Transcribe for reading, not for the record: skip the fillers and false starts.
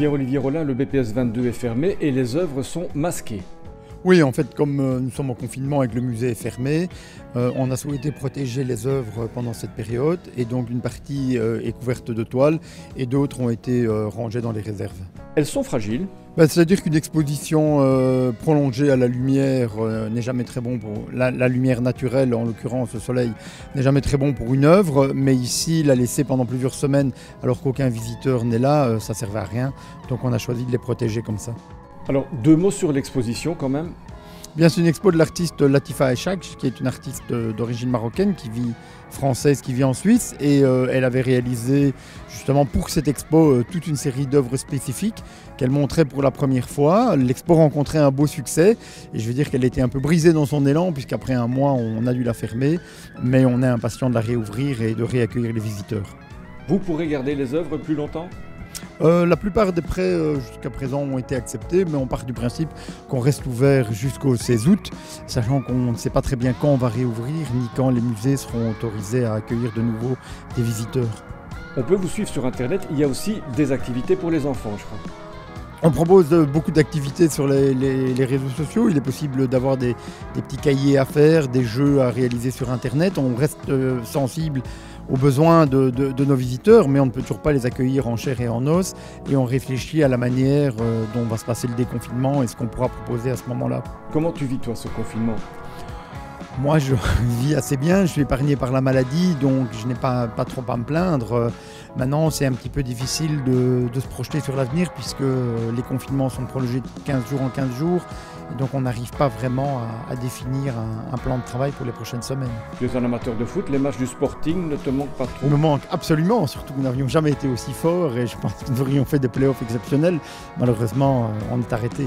Pierre-Olivier Rollin, le BPS 22 est fermé et les œuvres sont masquées. Oui, en fait, comme nous sommes en confinement et que le musée est fermé, on a souhaité protéger les œuvres pendant cette période et donc une partie est couverte de toile et d'autres ont été rangées dans les réserves. Elles sont fragiles. C'est-à-dire qu'une exposition prolongée à la lumière n'est jamais très bon pour la lumière naturelle, en l'occurrence le soleil, n'est jamais très bon pour une œuvre, mais ici la laisser pendant plusieurs semaines alors qu'aucun visiteur n'est là, ça ne servait à rien, donc on a choisi de les protéger comme ça. Alors, 2 mots sur l'exposition quand même. Bien, c'est une expo de l'artiste Latifa Echak, qui est une artiste d'origine marocaine, française, qui vit en Suisse. Et elle avait réalisé, justement pour cette expo, toute une série d'œuvres spécifiques qu'elle montrait pour la première fois. L'expo rencontrait un beau succès. Et je veux dire qu'elle était un peu brisée dans son élan, puisqu'après un mois, on a dû la fermer. Mais on est impatient de la réouvrir et de réaccueillir les visiteurs. Vous pourrez garder les œuvres plus longtemps ? La plupart des prêts jusqu'à présent ont été acceptés, mais on part du principe qu'on reste ouvert jusqu'au 16 août, sachant qu'on ne sait pas très bien quand on va réouvrir, ni quand les musées seront autorisés à accueillir de nouveau des visiteurs. On peut vous suivre sur Internet, il y a aussi des activités pour les enfants, je crois. On propose beaucoup d'activités sur les réseaux sociaux. Il est possible d'avoir des petits cahiers à faire, des jeux à réaliser sur Internet. On reste sensible aux besoins de nos visiteurs, mais on ne peut toujours pas les accueillir en chair et en os. Et on réfléchit à la manière dont va se passer le déconfinement et ce qu'on pourra proposer à ce moment-là. Comment tu vis toi ce confinement ? Moi, je vis assez bien, je suis épargné par la maladie, donc je n'ai pas trop à me plaindre. Maintenant, c'est un petit peu difficile de se projeter sur l'avenir puisque les confinements sont prolongés de 15 jours en 15 jours. Et donc, on n'arrive pas vraiment à définir un plan de travail pour les prochaines semaines. Tu es un amateur de foot, les matchs du Sporting ne te manquent pas trop ? Ils me manquent absolument, surtout que nous n'avions jamais été aussi forts et je pense que nous aurions fait des playoffs exceptionnels. Malheureusement, on est arrêté.